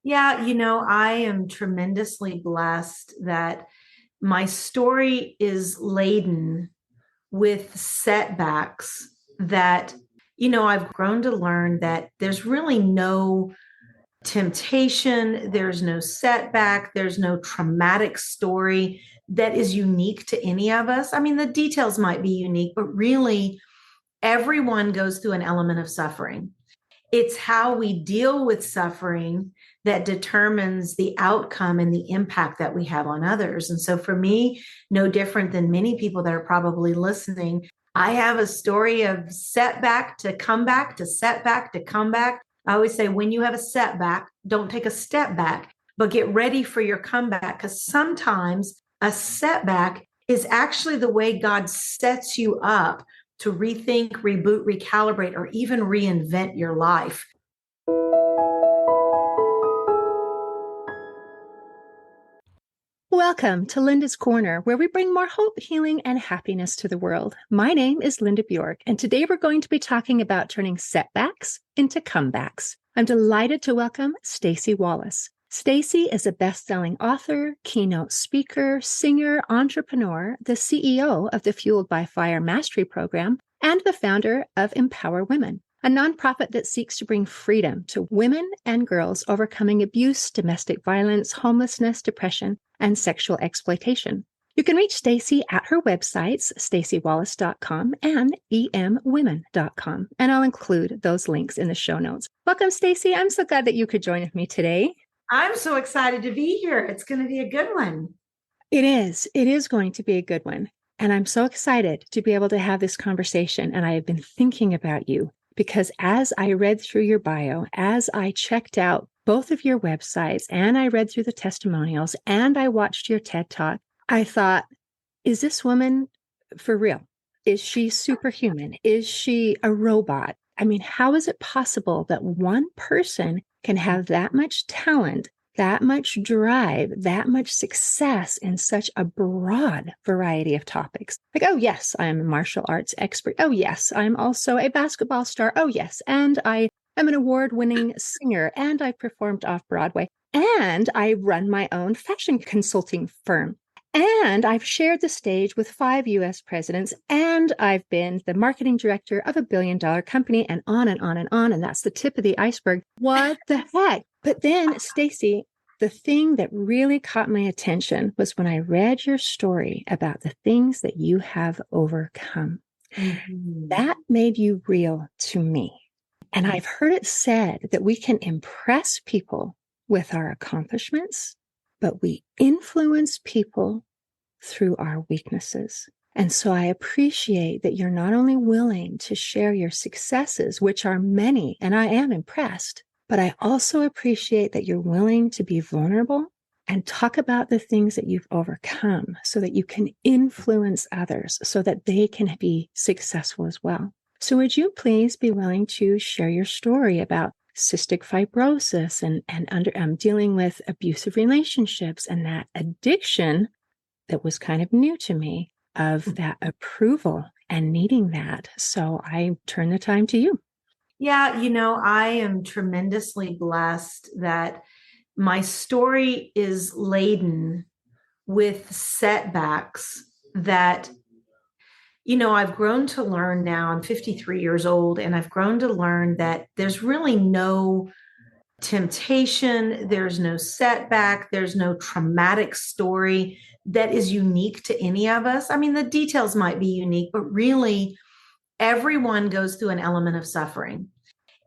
Yeah, I am tremendously blessed that my story is laden with setbacks that, I've grown to learn that there's really no temptation, there's no setback, there's no traumatic story that is unique to any of us. I mean, the details might be unique, but really everyone goes through an element of suffering. It's how we deal with suffering that determines the outcome and the impact that we have on others. And so for me, no different than many people that are probably listening, I have a story of setback to comeback to setback to comeback. I always say, when you have a setback, don't take a step back, but get ready for your comeback, because sometimes a setback is actually the way God sets you up to rethink, reboot, recalibrate, or even reinvent your life. Welcome to Linda's Corner, where we bring more hope, healing, and happiness to the world. My name is Linda Bjork, and today we're going to be talking about turning setbacks into comebacks. I'm delighted to welcome Staci Wallace. Staci is a best-selling author, keynote speaker, singer, entrepreneur, the CEO of the Fueled by Fire Mastery Program, and the founder of Empower Women, a nonprofit that seeks to bring freedom to women and girls overcoming abuse, domestic violence, homelessness, depression, and sexual exploitation. You can reach Staci at her websites, staciwallace.com and emwomen.com, and I'll include those links in the show notes. Welcome, Staci. I'm so glad that you could join with me today. I'm so excited to be here. It's going to be a good one. It is. It is going to be a good one. And I'm so excited to be able to have this conversation. And I have been thinking about you because as I read through your bio, as I checked out both of your websites, and I read through the testimonials, and I watched your TED Talk, I thought, is this woman for real? Is she superhuman? Is she a robot? I mean, how is it possible that one person can have that much talent, that much drive, that much success in such a broad variety of topics? Like, oh, yes, I'm a martial arts expert. Oh, yes, I'm also a basketball star. Oh, yes, and I am an award-winning singer, and I performed off-Broadway, and I run my own fashion consulting firm. And I've shared the stage with 5 US presidents, and I've been the marketing director of a billion-dollar company, and on and on and on. And that's the tip of the iceberg. What the heck? But then, Staci, the thing that really caught my attention was when I read your story about the things that you have overcome. Mm-hmm. That made you real to me. And I've heard it said that we can impress people with our accomplishments, but we influence people through our weaknesses. And so I appreciate that you're not only willing to share your successes, which are many, and I am impressed, but I also appreciate that you're willing to be vulnerable and talk about the things that you've overcome so that you can influence others so that they can be successful as well. So would you please be willing to share your story about cystic fibrosis and dealing with abusive relationships and that addiction that was kind of new to me of that approval and needing that? So I turn the time to you. Yeah, I am tremendously blessed that my story is laden with setbacks that I've grown to learn now. I'm 53 years old, and I've grown to learn that there's really no temptation, there's no setback, there's no traumatic story that is unique to any of us. I mean, the details might be unique, but really everyone goes through an element of suffering.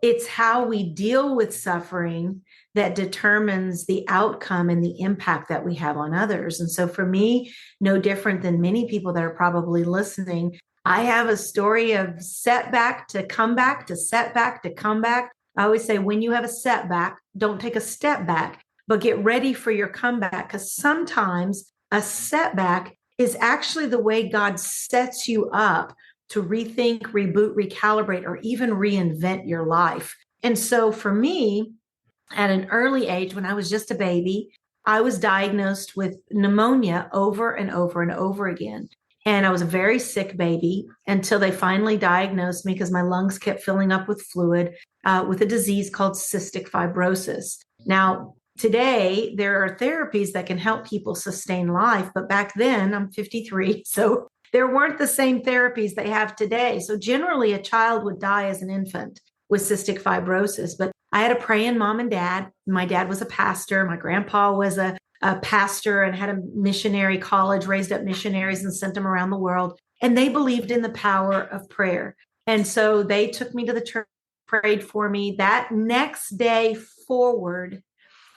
It's how we deal with suffering that determines the outcome and the impact that we have on others. And so for me, no different than many people that are probably listening, I have a story of setback to comeback to setback to comeback. I always say, when you have a setback, don't take a step back, but get ready for your comeback, because sometimes a setback is actually the way God sets you up to rethink, reboot, recalibrate, or even reinvent your life. And so for me, at an early age, when I was just a baby, I was diagnosed with pneumonia over and over and over again. And I was a very sick baby until they finally diagnosed me, because my lungs kept filling up with fluid, with a disease called cystic fibrosis. Now, today there are therapies that can help people sustain life. But back then, I'm 53, so there weren't the same therapies they have today. So generally, a child would die as an infant with cystic fibrosis. But I had a praying mom and dad. My dad was a pastor. My grandpa was a pastor and had a missionary college, raised up missionaries and sent them around the world. And they believed in the power of prayer. And so they took me to the church, prayed for me. That next day forward,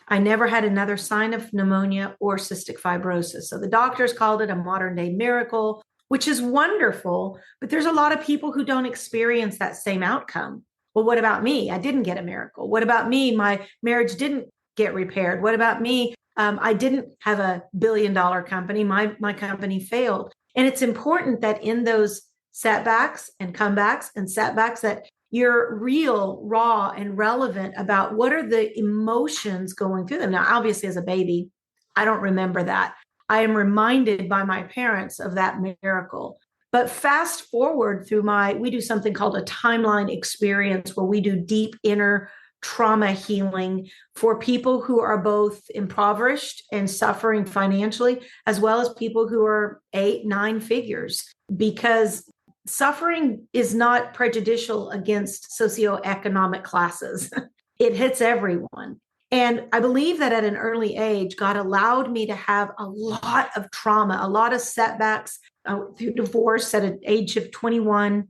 I never had another sign of pneumonia or cystic fibrosis. So the doctors called it a modern day miracle, which is wonderful. But there's a lot of people who don't experience that same outcome. Well, what about me? I didn't get a miracle. What about me? My marriage didn't get repaired. What about me? I didn't have $1 billion company. My company failed. And it's important that in those setbacks and comebacks and setbacks that you're real, raw, and relevant about what are the emotions going through them. Now, obviously, as a baby, I don't remember that. I am reminded by my parents of that miracle. But fast forward through we do something called a timeline experience where we do deep inner trauma healing for people who are both impoverished and suffering financially, as well as people who are 8, 9 figures, because suffering is not prejudicial against socioeconomic classes. It hits everyone. And I believe that at an early age, God allowed me to have a lot of trauma, a lot of setbacks through divorce at an age of 21.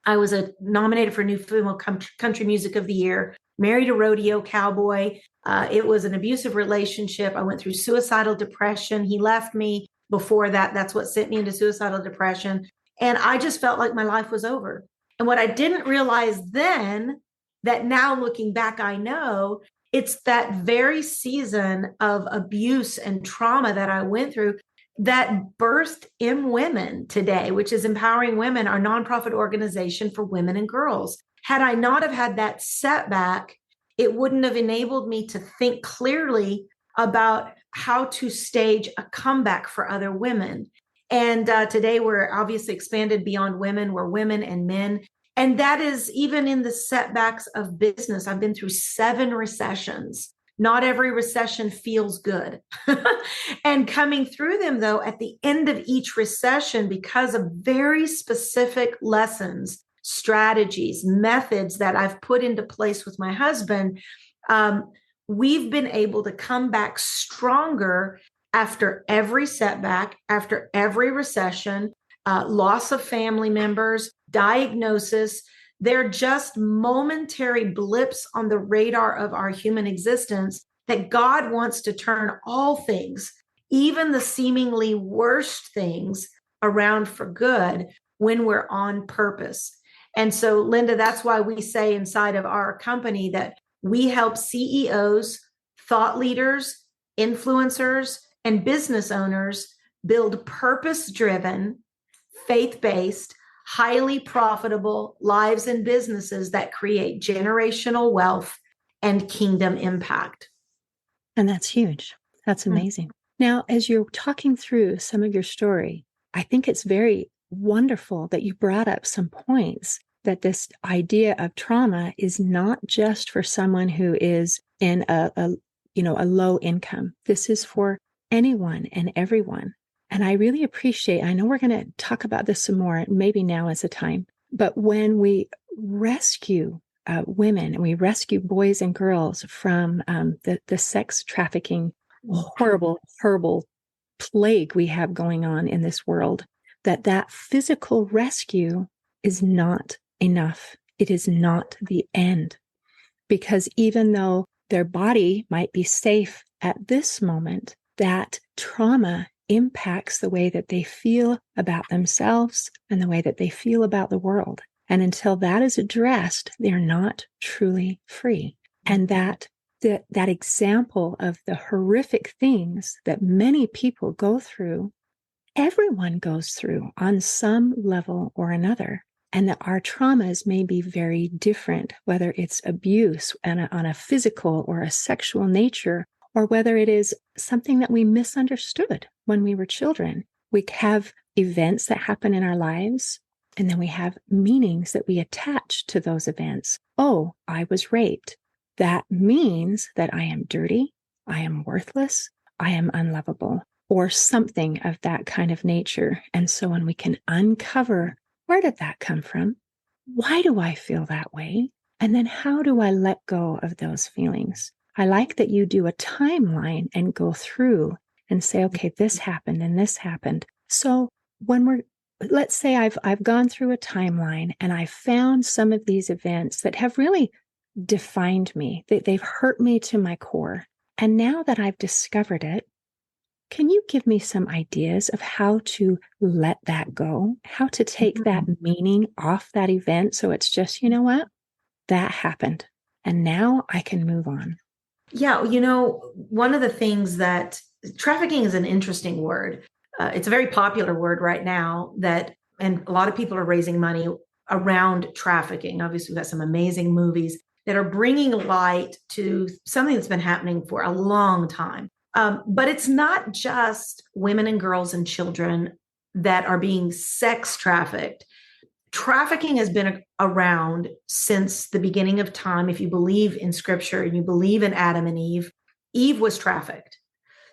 I was nominated for New Female Country Music of the Year, married a rodeo cowboy. It was an abusive relationship. I went through suicidal depression. He left me before that. That's what sent me into suicidal depression. And I just felt like my life was over. And what I didn't realize then, that now looking back, I know it's that very season of abuse and trauma that I went through that birthed M Women today, which is Empowering Women, our nonprofit organization for women and girls. Had I not have had that setback, it wouldn't have enabled me to think clearly about how to stage a comeback for other women. And today we're obviously expanded beyond women. We're women and men. And that is even in the setbacks of business. I've been through 7 recessions. Not every recession feels good. And coming through them, though, at the end of each recession, because of very specific lessons, strategies, methods that I've put into place with my husband, we've been able to come back stronger after every setback, after every recession, loss of family members, diagnosis. They're just momentary blips on the radar of our human existence that God wants to turn all things, even the seemingly worst things, around for good when we're on purpose. And so, Linda, that's why we say inside of our company that we help CEOs, thought leaders, influencers, and business owners build purpose-driven, faith-based, highly profitable lives and businesses that create generational wealth and kingdom impact. And that's huge. That's amazing. Now, as you're talking through some of your story, I think it's very wonderful that you brought up some points that this idea of trauma is not just for someone who is in a low income. This is for anyone and everyone. And I really appreciate, I know we're going to talk about this some more, maybe now is the time, but when we rescue women and we rescue boys and girls from the sex trafficking, horrible plague we have going on in this world, that physical rescue is not enough. It is not the end. Because even though their body might be safe at this moment, that trauma impacts the way that they feel about themselves and the way that they feel about the world. And until that is addressed, they're not truly free. And that example of the horrific things that many people go through, everyone goes through on some level or another. And that our traumas may be very different, whether it's abuse on a physical or a sexual nature, or whether it is something that we misunderstood when we were children. We have events that happen in our lives, and then we have meanings that we attach to those events. Oh, I was raped. That means that I am dirty. I am worthless, I am unlovable, or something of that kind of nature. And so when we can uncover, where did that come from? Why do I feel that way? And then how do I let go of those feelings? I like that you do a timeline and go through and say, okay, this happened and this happened. So when let's say I've gone through a timeline and I found some of these events that have really defined me. They've hurt me to my core. And now that I've discovered it, can you give me some ideas of how to let that go? How to take that meaning off that event so it's just, you know what? That happened. And now I can move on. Yeah, one of the things that trafficking is an interesting word. It's a very popular word right now and a lot of people are raising money around trafficking. Obviously, we've got some amazing movies that are bringing light to something that's been happening for a long time. But it's not just women and girls and children that are being sex trafficked. Trafficking has been around since the beginning of time. If you believe in scripture and you believe in Adam and Eve, Eve was trafficked.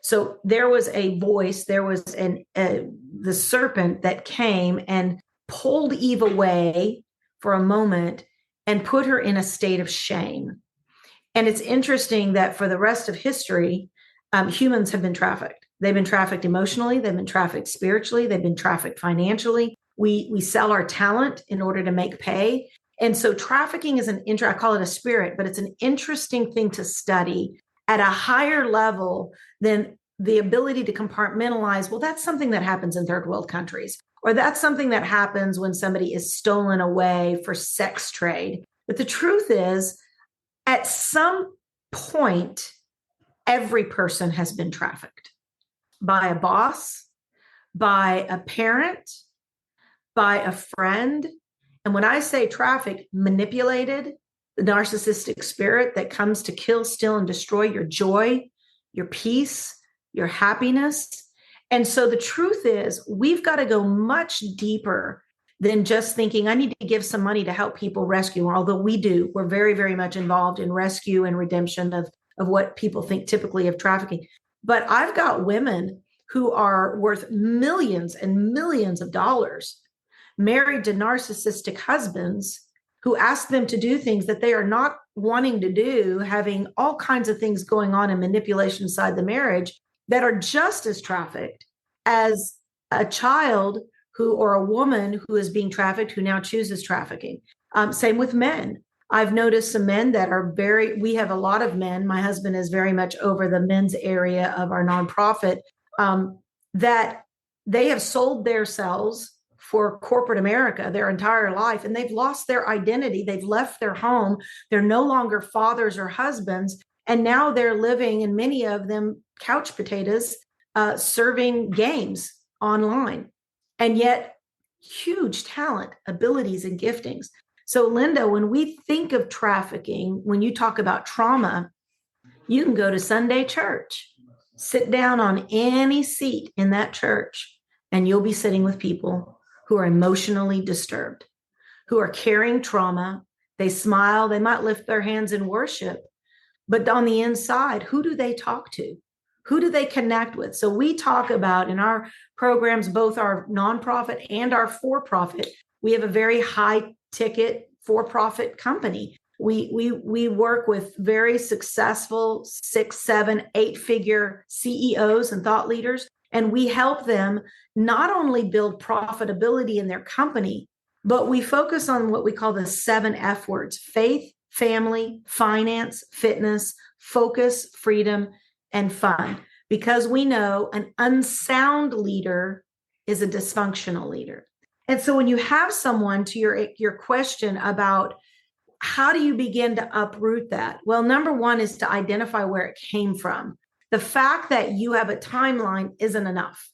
So there was a voice, there was the serpent that came and pulled Eve away for a moment and put her in a state of shame. And it's interesting that for the rest of history, humans have been trafficked. They've been trafficked emotionally, they've been trafficked spiritually, they've been trafficked financially. We sell our talent in order to make pay. And so trafficking is I call it a spirit, but it's an interesting thing to study at a higher level than the ability to compartmentalize. Well, that's something that happens in third world countries, or that's something that happens when somebody is stolen away for sex trade. But the truth is, at some point, every person has been trafficked by a boss, by a parent, by a friend. And when I say traffic, manipulated, the narcissistic spirit that comes to kill, steal, and destroy your joy, your peace, your happiness. And so the truth is, we've got to go much deeper than just thinking, I need to give some money to help people rescue. Although we're very, very much involved in rescue and redemption of what people think typically of trafficking. But I've got women who are worth millions and millions of dollars, married to narcissistic husbands who ask them to do things that they are not wanting to do, having all kinds of things going on in manipulation inside the marriage that are just as trafficked as a child or a woman who is being trafficked who now chooses trafficking. Same with men. I've noticed some men that are we have a lot of men. My husband is very much over the men's area of our nonprofit, that they have sold themselves for corporate America their entire life, and they've lost their identity. They've left their home. They're no longer fathers or husbands. And now they're living, and many of them couch potatoes, serving games online. And yet huge talent, abilities, and giftings. So Linda, when we think of trafficking, when you talk about trauma, you can go to Sunday church, sit down on any seat in that church, and you'll be sitting with people who are emotionally disturbed, who are carrying trauma. They smile, they might lift their hands in worship, but on the inside, who do they talk to? Who do they connect with? So we talk about in our programs, both our nonprofit and our for-profit, we have a very high ticket for-profit company. We work with very successful 6, 7, 8-figure CEOs and thought leaders, and we help them not only build profitability in their company, but we focus on what we call the 7 F words: faith, family, finance, fitness, focus, freedom, and fun. Because we know an unsound leader is a dysfunctional leader. And so when you have someone, to your question about how do you begin to uproot that? Well, number one is to identify where it came from. The fact that you have a timeline isn't enough.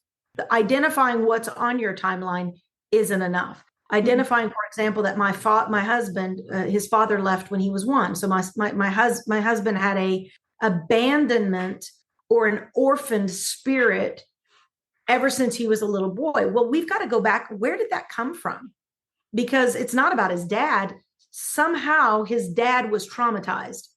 Identifying what's on your timeline isn't enough. Identifying, for example, that my husband, his father left when he was 1. So my husband had a abandonment or an orphaned spirit ever since he was a little boy. Well, we've got to go back. Where did that come from? Because it's not about his dad. Somehow his dad was traumatized.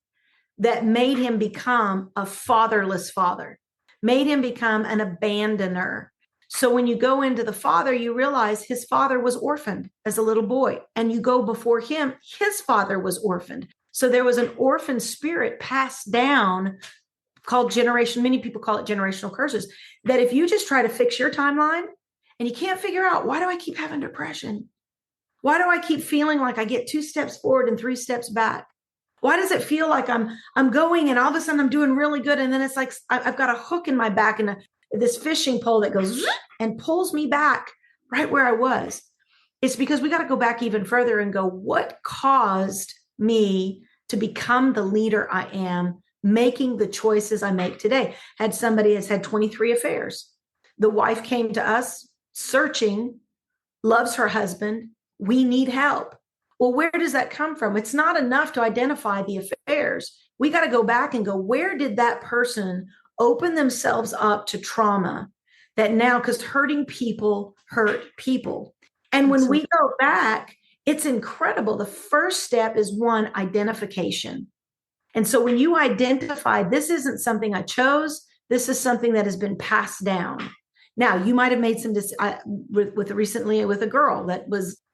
that made him become a fatherless father, made him become an abandoner. So when you go into the father, you realize his father was orphaned as a little boy. And you go before him, his father was orphaned. So there was an orphan spirit passed down called generation. Many people call it generational curses. That if you just try to fix your timeline and you can't figure out, why do I keep having depression? Why do I keep feeling like I get 2 steps forward and 3 steps back? Why does it feel like I'm going and all of a sudden I'm doing really good, and then it's like I've got a hook in my back and this fishing pole that goes and pulls me back right where I was? It's because we got to go back even further and go, what caused me to become the leader I am, making the choices I make today? Had somebody has had 23 affairs. The wife came to us searching, loves her husband. We need help. Well, where does that come from? It's not enough to identify the affairs. We got to go back and go, where did that person open themselves up to trauma that now, because hurting people hurt people. And when we go back, it's incredible. The first step is one, identification. And so when you identify, this isn't something I chose, this is something that has been passed down. Now, you might have made some recently with a girl that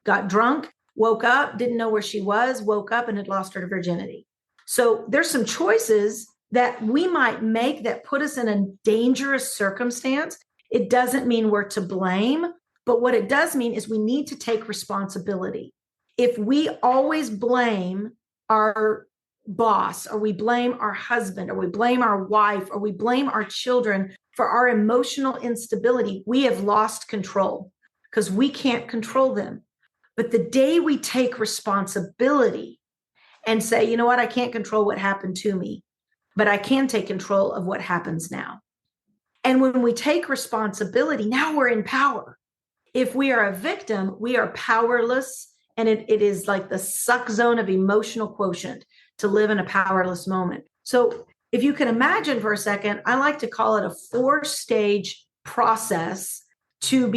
got drunk, woke up, didn't know where she was, woke up and had lost her virginity. So there's some choices that we might make that put us in a dangerous circumstance. It doesn't mean we're to blame, but what it does mean is we need to take responsibility. If we always blame our boss, or we blame our husband, or we blame our wife, or we blame our children for our emotional instability, we have lost control because we can't control them. But the day we take responsibility and say, you know what, I can't control what happened to me, but I can take control of what happens now. And when we take responsibility, now we're in power. If we are a victim, we are powerless. And it is like the suck zone of emotional quotient to live in a powerless moment. So if you can imagine for a second, I like to call it a 4-stage process to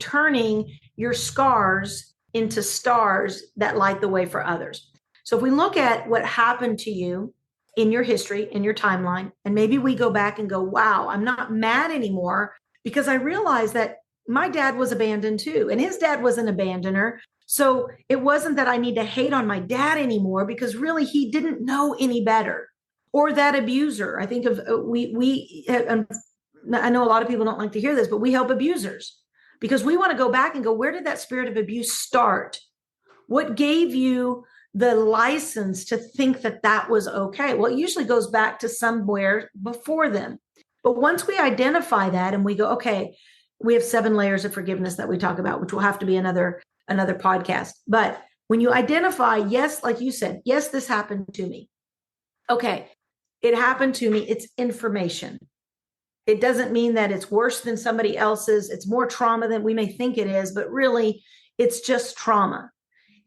turning your scars into stars that light the way for others. So if we look at what happened to you in your history, in your timeline, and maybe we go back and go, wow, I'm not mad anymore because I realized that my dad was abandoned too, and his dad was an abandoner. So it wasn't that I need to hate on my dad anymore because really he didn't know any better. Or that abuser. I think of I know a lot of people don't like to hear this, but we help abusers because we want to go back and go, where did that spirit of abuse start? What gave you the license to think that that was okay? Well, it usually goes back to somewhere before them. But once we identify that and we go, okay, we have 7 layers of forgiveness that we talk about, which will have to be another podcast. But when you identify, yes, like you said, yes, this happened to me. Okay, it happened to me. It's information. It doesn't mean that it's worse than somebody else's. It's more trauma than we may think it is, but really it's just trauma.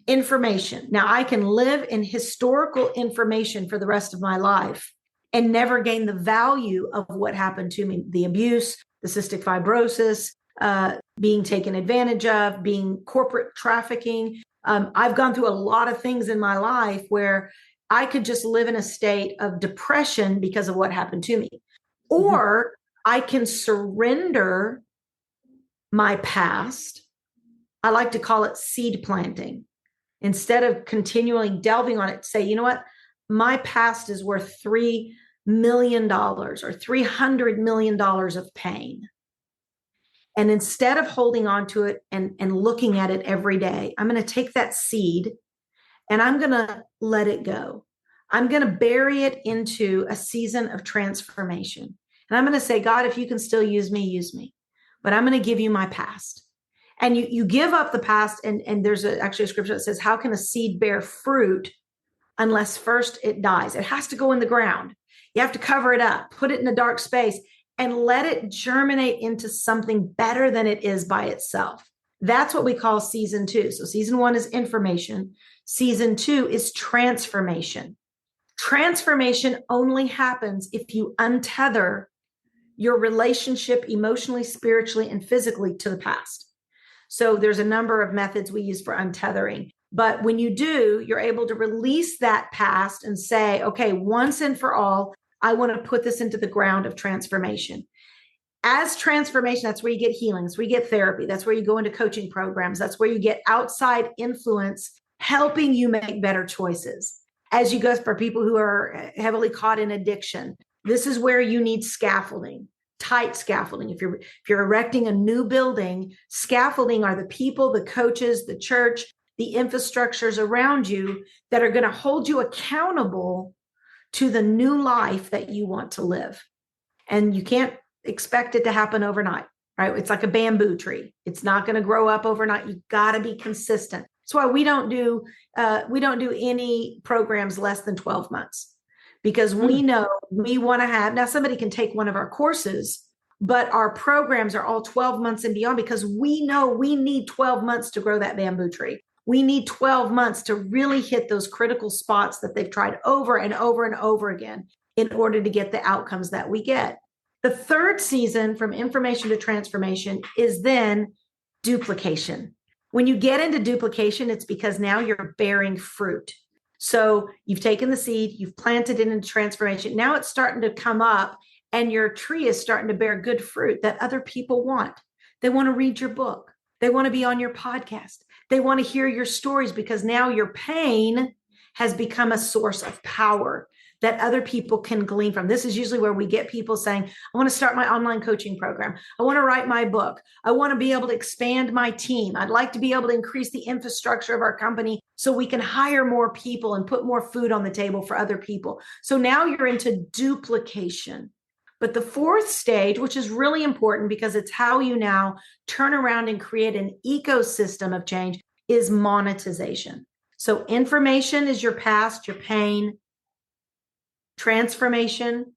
Information. Now I can live in historical information for the rest of my life and never gain the value of what happened to me, the abuse, the cystic fibrosis, being taken advantage of, being corporate trafficking. I've gone through a lot of things in my life where I could just live in a state of depression because of what happened to me. Or I can surrender my past. I like to call it seed planting. Instead of continually delving on it, say, you know what? My past is worth $3 million or $300 million of pain. And instead of holding on to it and looking at it every day, I'm going to take that seed and I'm going to let it go. I'm going to bury it into a season of transformation. And I'm going to say, God, if you can still use me, use me. But I'm going to give you my past. And you give up the past. And there's actually a scripture that says, how can a seed bear fruit unless first it dies? It has to go in the ground. You have to cover it up, put it in a dark space, and let it germinate into something better than it is by itself. That's what we call season 2. So season 1 is information. Season 2 is transformation. Transformation only happens if you untether your relationship emotionally, spiritually, and physically to the past. So there's a number of methods we use for untethering. But when you do, you're able to release that past and say, okay, once and for all, I want to put this into the ground of transformation. As transformation, that's where you get healing, that's where you get therapy, that's where you go into coaching programs, that's where you get outside influence helping you make better choices. As you go for people who are heavily caught in addiction, this is where you need scaffolding, tight scaffolding. If you're erecting a new building, scaffolding are the people, the coaches, the church, the infrastructures around you that are going to hold you accountable to the new life that you want to live. And you can't expect it to happen overnight, right? It's like a bamboo tree. It's not going to grow up overnight. You got to be consistent. That's why we don't do any programs less than 12 months, because we know we want to have, now somebody can take one of our courses, but our programs are all 12 months and beyond, because we know we need 12 months to grow that bamboo tree. We need 12 months to really hit those critical spots that they've tried over and over and over again in order to get the outcomes that we get. The third season, from information to transformation, is then duplication. When you get into duplication, it's because now you're bearing fruit. So you've taken the seed, you've planted it into transformation. Now it's starting to come up and your tree is starting to bear good fruit that other people want. They want to read your book. They want to be on your podcast. They want to hear your stories, because now your pain has become a source of power that other people can glean from. This is usually where we get people saying, I want to start my online coaching program. I want to write my book. I want to be able to expand my team. I'd like to be able to increase the infrastructure of our company so we can hire more people and put more food on the table for other people. So now you're into duplication. But the fourth stage, which is really important because it's how you now turn around and create an ecosystem of change, is monetization. So information is your past, your pain, transformation,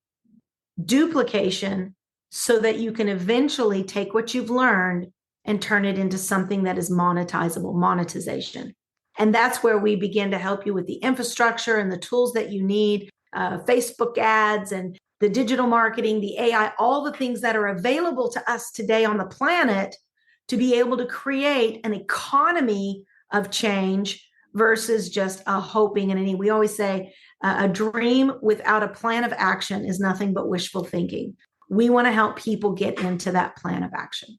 duplication, so that you can eventually take what you've learned and turn it into something that is monetizable, monetization. And that's where we begin to help you with the infrastructure and the tools that you need, Facebook ads and the digital marketing, the AI, all the things that are available to us today on the planet to be able to create an economy of change versus just a hoping and any. We always say a dream without a plan of action is nothing but wishful thinking. We want to help people get into that plan of action.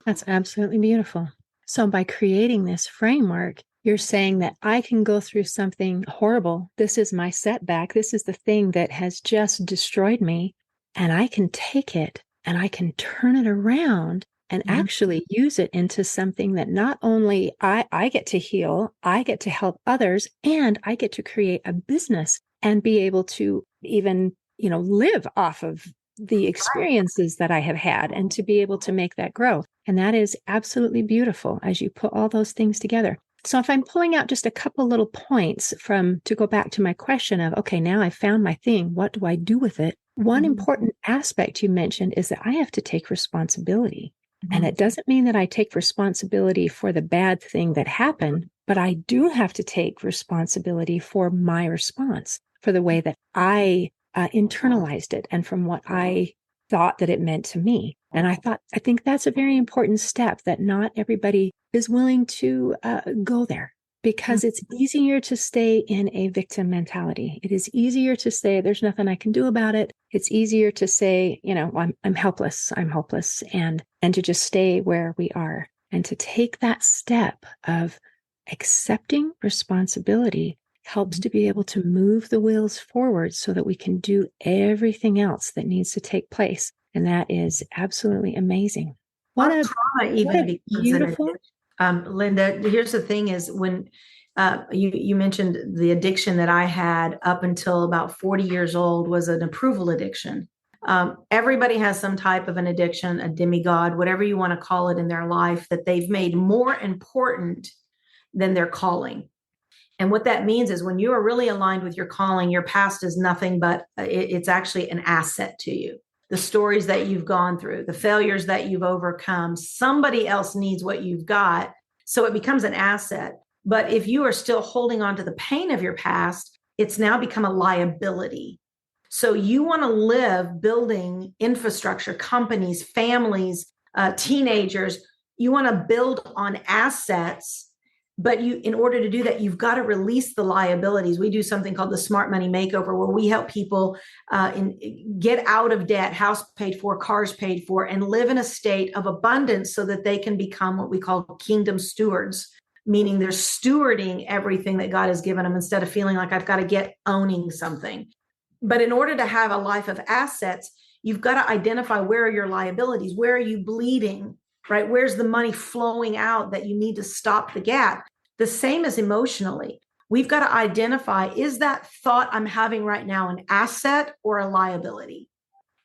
That's absolutely beautiful. So by creating this framework, you're saying that I can go through something horrible. This is my setback. This is the thing that has just destroyed me. And I can take it and I can turn it around and actually use it into something that not only I get to heal, I get to help others, and I get to create a business and be able to even, live off of the experiences that I have had and to be able to make that grow. And that is absolutely beautiful as you put all those things together. So if I'm pulling out just a couple little points to go back to my question of, okay, now I found my thing, what do I do with it? One important aspect you mentioned is that I have to take responsibility. And it doesn't mean that I take responsibility for the bad thing that happened, but I do have to take responsibility for my response, for the way that I internalized it and from what I thought that it meant to me. And I think that's a very important step that not everybody is willing to go there, because it's easier to stay in a victim mentality. It is easier to say, there's nothing I can do about it. It's easier to say, I'm helpless, I'm hopeless, and to just stay where we are. And to take that step of accepting responsibility helps to be able to move the wheels forward so that we can do everything else that needs to take place. And that is absolutely amazing. What a trauma even becomes beautiful. Linda, here's the thing is when you mentioned the addiction that I had up until about 40 years old was an approval addiction. Everybody has some type of an addiction, a demigod, whatever you want to call it in their life, that they've made more important than their calling. And what that means is when you are really aligned with your calling, your past is nothing but it's actually an asset to you. The stories that you've gone through, the failures that you've overcome, somebody else needs what you've got. So it becomes an asset. But if you are still holding on to the pain of your past, it's now become a liability. So you want to live building infrastructure, companies, families, teenagers. You want to build on assets But in order to do that, you've got to release the liabilities. We do something called the Smart Money Makeover, where we help people get out of debt, house paid for, cars paid for, and live in a state of abundance so that they can become what we call kingdom stewards, meaning they're stewarding everything that God has given them instead of feeling like I've got to get owning something. But in order to have a life of assets, you've got to identify where are your liabilities, where are you bleeding, right? Where's the money flowing out that you need to stop the gap? The same as emotionally. We've got to identify, is that thought I'm having right now an asset or a liability?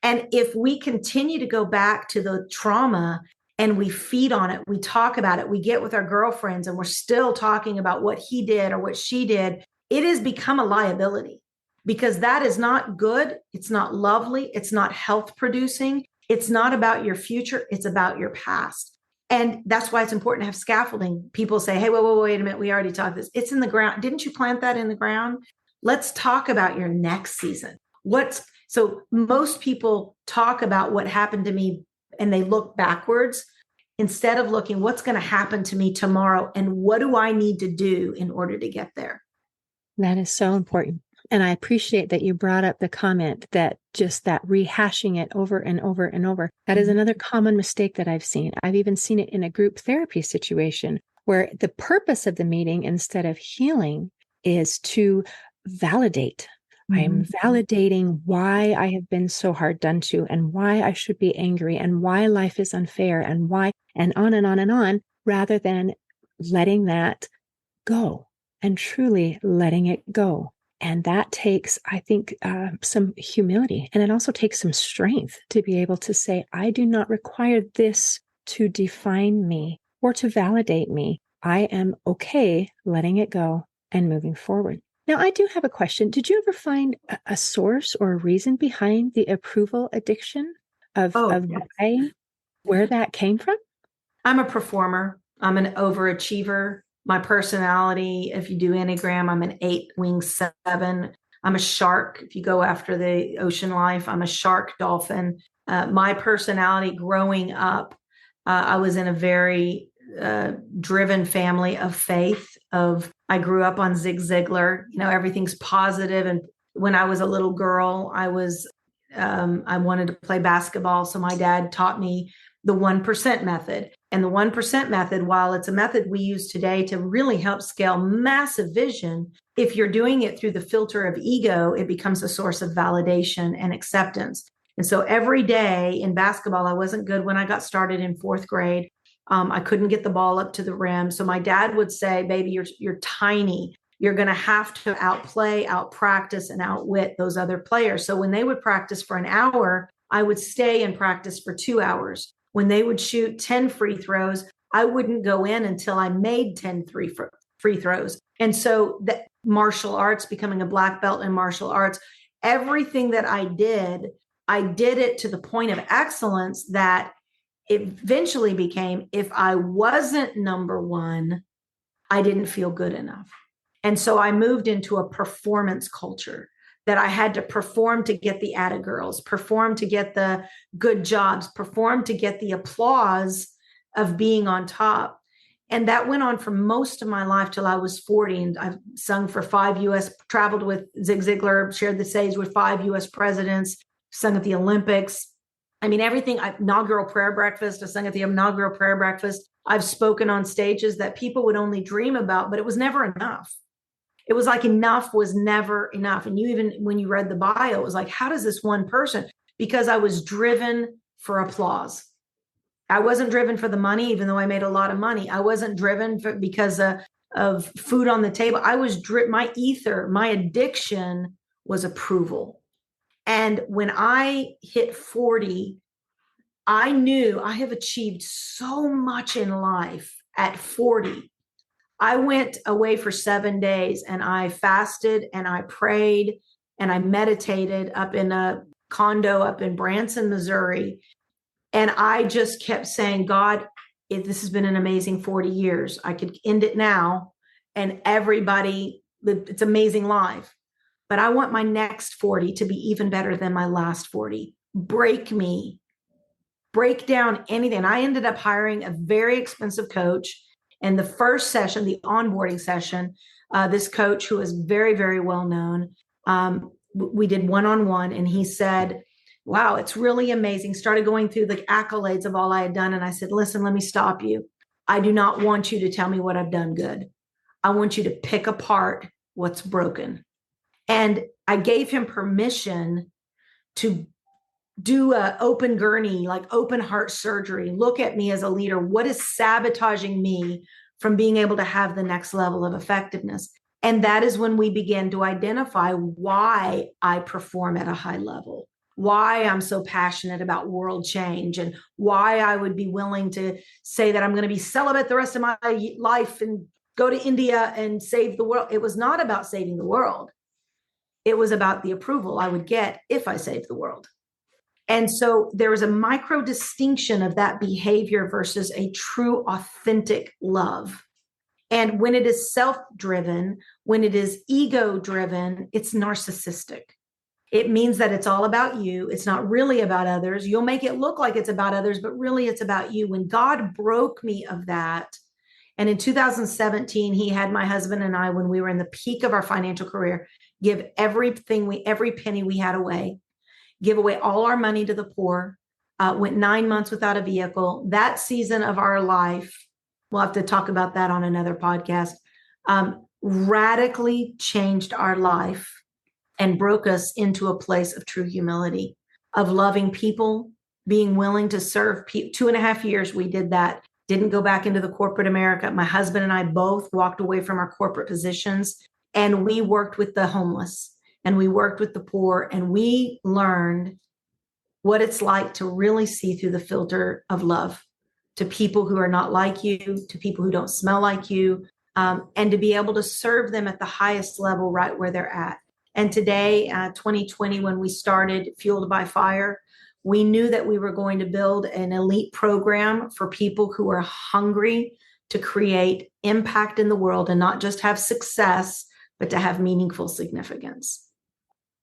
And if we continue to go back to the trauma and we feed on it, we talk about it, we get with our girlfriends and we're still talking about what he did or what she did, it has become a liability because that is not good. It's not lovely. It's not health producing. It's not about your future. It's about your past. And that's why it's important to have scaffolding. People say, hey, wait a minute. We already talked this. It's in the ground. Didn't you plant that in the ground? Let's talk about your next season. So most people talk about what happened to me and they look backwards instead of looking what's going to happen to me tomorrow and what do I need to do in order to get there. That is so important. And I appreciate that you brought up the comment that just that rehashing it over and over and over. That is another common mistake that I've seen. I've even seen it in a group therapy situation where the purpose of the meeting, instead of healing, is to validate. I am validating why I have been so hard done to and why I should be angry and why life is unfair and why, and on and on and on, rather than letting that go and truly letting it go. And that takes, I think, some humility. And it also takes some strength to be able to say, I do not require this to define me or to validate me. I am okay letting it go and moving forward. Now, I do have a question. Did you ever find a source or a reason behind the approval addiction of Yes. where that came from? I'm a performer. I'm an overachiever. My personality, if you do Enneagram, I'm an 8, wing 7. I'm a shark. If you go after the ocean life, I'm a shark dolphin. My personality growing up, I was in a very driven family of faith. I grew up on Zig Ziglar. Everything's positive. And when I was a little girl, I wanted to play basketball. So my dad taught me the 1% method. And the 1% method, while it's a method we use today to really help scale massive vision, if you're doing it through the filter of ego, it becomes a source of validation and acceptance. And so every day in basketball, I wasn't good when I got started in 4th grade. I couldn't get the ball up to the rim. So my dad would say, baby, you're tiny. You're going to have to outplay, outpractice, and outwit those other players. So when they would practice for an hour, I would stay and practice for 2 hours. When they would shoot 10 free throws, I wouldn't go in until I made 10 free throws. And so the martial arts, becoming a black belt in martial arts, everything that I did it to the point of excellence that it eventually became, if I wasn't number one, I didn't feel good enough. And so I moved into a performance culture that I had to perform to get the atta girls, perform to get the good jobs, perform to get the applause of being on top. And that went on for most of my life till I was 40. And I've sung for 5 traveled with Zig Ziglar, shared the stage with 5 US presidents, sung at the Olympics. I mean, everything, inaugural prayer breakfast, I sang at the inaugural prayer breakfast. I've spoken on stages that people would only dream about, but it was never enough. It was like enough was never enough. And when you read the bio, it was like, how does this one person? Because I was driven for applause. I wasn't driven for the money, even though I made a lot of money. I wasn't driven because of food on the table. I was my addiction was approval. And when I hit 40, I knew I have achieved so much in life at 40. I went away for 7 days and I fasted and I prayed and I meditated up in a condo up in Branson, Missouri. And I just kept saying, God, this has been an amazing 40 years. I could end it now and it's amazing life. But I want my next 40 to be even better than my last 40. Break me. Break down anything. I ended up hiring a very expensive coach And the first session, the onboarding session, this coach who is very, very well known, we did one-on-one, and he said, wow, it's really amazing. Started going through the accolades of all I had done. And I said, listen, let me stop you. I do not want you to tell me what I've done good. I want you to pick apart what's broken. And I gave him permission to do a open gurney, like open heart surgery, look at me as a leader. What is sabotaging me from being able to have the next level of effectiveness? And that is when we began to identify why I perform at a high level, why I'm so passionate about world change, and why I would be willing to say that I'm going to be celibate the rest of my life and go to India and save the world. It was not about saving the world. It was about the approval I would get if I saved the world. And so there was a micro distinction of that behavior versus a true, authentic love. And when it is self-driven, when it is ego-driven, it's narcissistic. It means that it's all about you. It's not really about others. You'll make it look like it's about others, but really it's about you. When God broke me of that, and in 2017, he had my husband and I, when we were in the peak of our financial career, give every penny we had away, give away all our money to the poor, went 9 months without a vehicle. That season of our life, we'll have to talk about that on another podcast, radically changed our life and broke us into a place of true humility, of loving people, being willing to serve people. 2.5 years we did that. Didn't go back into the corporate America. My husband and I both walked away from our corporate positions, and we worked with the homeless, and we worked with the poor, and we learned what it's like to really see through the filter of love to people who are not like you, to people who don't smell like you, and to be able to serve them at the highest level right where they're at. And today, 2020, when we started Fueled by Fire, we knew that we were going to build an elite program for people who are hungry to create impact in the world and not just have success, but to have meaningful significance.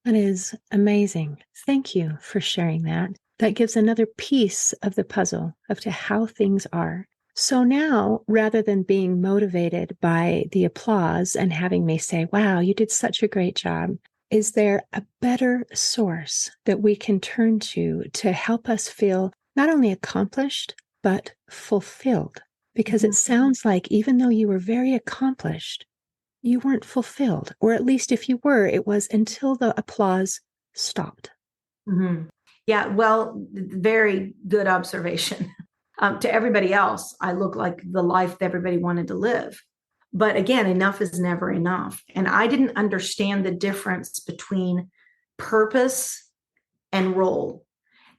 That is amazing. Thank you for sharing that. That gives another piece of the puzzle of to how things are. So now, rather than being motivated by the applause and having me say, wow, you did such a great job, is there a better source that we can turn to help us feel not only accomplished, but fulfilled? Because it sounds like even though you were very accomplished, you weren't fulfilled. Or at least if you were, it was until the applause stopped. Mm-hmm. Yeah, well, very good observation. To everybody else, I look like the life that everybody wanted to live. But again, enough is never enough. And I didn't understand the difference between purpose and role.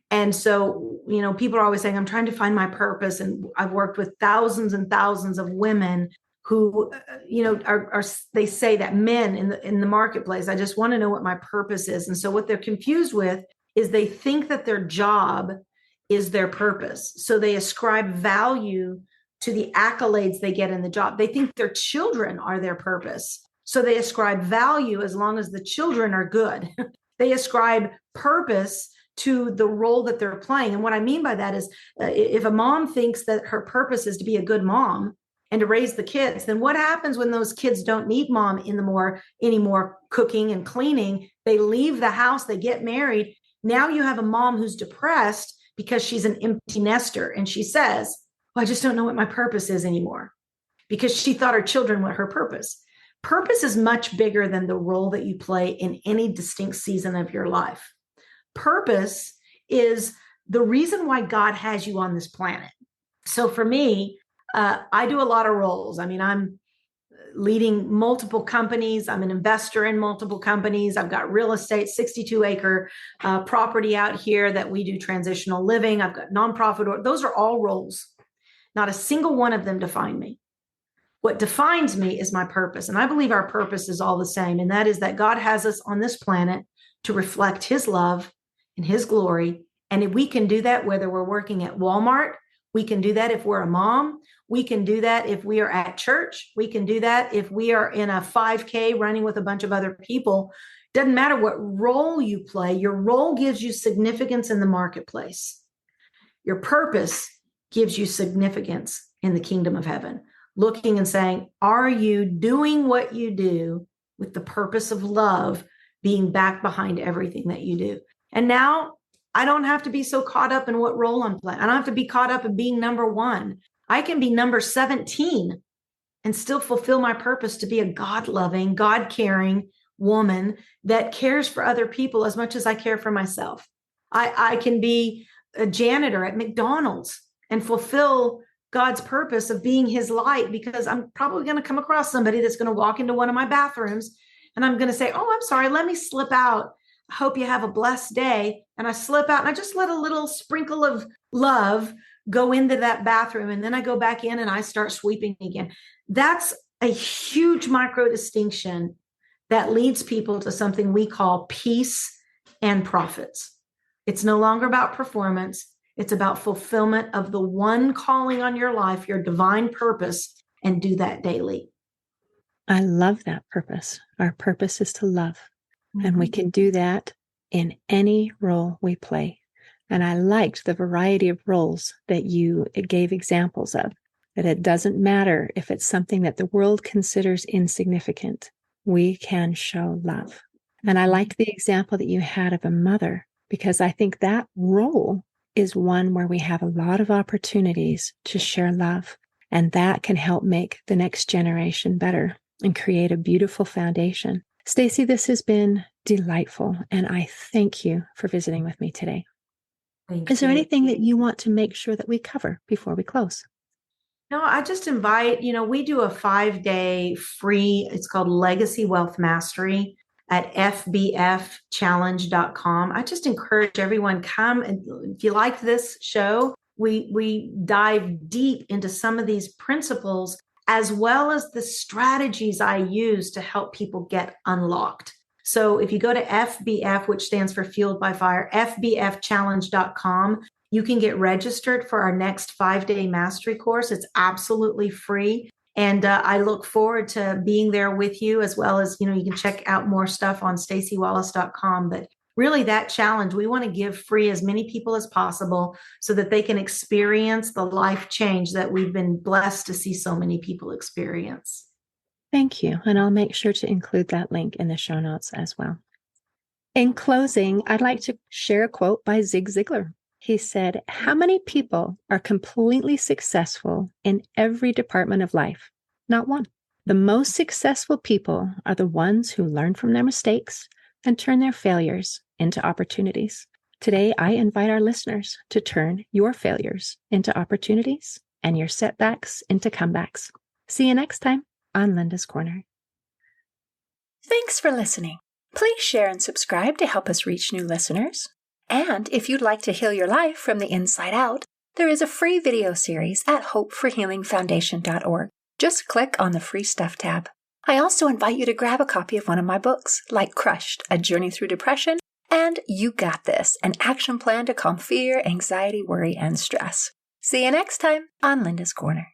And so, people are always saying, I'm trying to find my purpose. And I've worked with thousands and thousands of women who, are they say that men in the marketplace, I just want to know what my purpose is. And so what they're confused with is they think that their job is their purpose. So they ascribe value to the accolades they get in the job. They think their children are their purpose. So they ascribe value as long as the children are good. They ascribe purpose to the role that they're playing. And what I mean by that is if a mom thinks that her purpose is to be a good mom and to raise the kids, then what happens when those kids don't need mom anymore cooking and cleaning? They leave the house, they get married. Now you have a mom who's depressed because she's an empty nester. And she says, well, I just don't know what my purpose is anymore, because she thought her children were her purpose. Purpose is much bigger than the role that you play in any distinct season of your life. Purpose is the reason why God has you on this planet. So for me, I do a lot of roles. I mean, I'm leading multiple companies. I'm an investor in multiple companies. I've got real estate, 62-acre property out here that we do transitional living. I've got nonprofit. Those are all roles. Not a single one of them define me. What defines me is my purpose. And I believe our purpose is all the same. And that is that God has us on this planet to reflect his love and his glory. And if we can do that, whether we're working at Walmart, we can do that if we're a mom. We can do that if we are at church. We can do that if we are in a 5K running with a bunch of other people. Doesn't matter what role you play. Your role gives you significance in the marketplace. Your purpose gives you significance in the kingdom of heaven. looking and saying, are you doing what you do with the purpose of love being back behind everything that you do? And now I don't have to be so caught up in what role I'm playing. I don't have to be caught up in being number one. I can be number 17 and still fulfill my purpose to be a God-loving, God-caring woman that cares for other people as much as I care for myself. I can be a janitor at McDonald's and fulfill God's purpose of being his light, because I'm probably going to come across somebody that's going to walk into one of my bathrooms and I'm going to say, oh, I'm sorry, let me slip out. I hope you have a blessed day. And I slip out and I just let a little sprinkle of love go into that bathroom. And then I go back in and I start sweeping again. That's a huge micro distinction that leads people to something we call peace and profits. It's no longer about performance. It's about fulfillment of the one calling on your life, your divine purpose, and do that daily. I love that purpose. Our purpose is to love. Mm-hmm. And we can do that in any role we play. And I liked the variety of roles that you gave examples of, that it doesn't matter if it's something that the world considers insignificant. We can show love. And I liked the example that you had of a mother, because I think that role is one where we have a lot of opportunities to share love. And that can help make the next generation better and create a beautiful foundation. Staci, this has been delightful. And I thank you for visiting with me today. Is there anything that you want to make sure that we cover before we close? No, I just invite, we do a 5-day free, it's called Legacy Wealth Mastery at fbfchallenge.com. I just encourage everyone, come, and if you like this show, we dive deep into some of these principles as well as the strategies I use to help people get unlocked. So if you go to FBF, which stands for Fueled by Fire, fbfchallenge.com, you can get registered for our next 5-day mastery course. It's absolutely free. And I look forward to being there with you, as well as, you can check out more stuff on staciwallace.com. But really that challenge, we want to give free as many people as possible so that they can experience the life change that we've been blessed to see so many people experience. Thank you. And I'll make sure to include that link in the show notes as well. In closing, I'd like to share a quote by Zig Ziglar. He said, "How many people are completely successful in every department of life? Not one. The most successful people are the ones who learn from their mistakes and turn their failures into opportunities." Today, I invite our listeners to turn your failures into opportunities and your setbacks into comebacks. See you next time on Linda's Corner. Thanks for listening. Please share and subscribe to help us reach new listeners. And if you'd like to heal your life from the inside out, there is a free video series at hopeforhealingfoundation.org. Just click on the free stuff tab. I also invite you to grab a copy of one of my books, like Crushed, A Journey Through Depression, and You Got This, an action plan to calm fear, anxiety, worry, and stress. See you next time on Linda's Corner.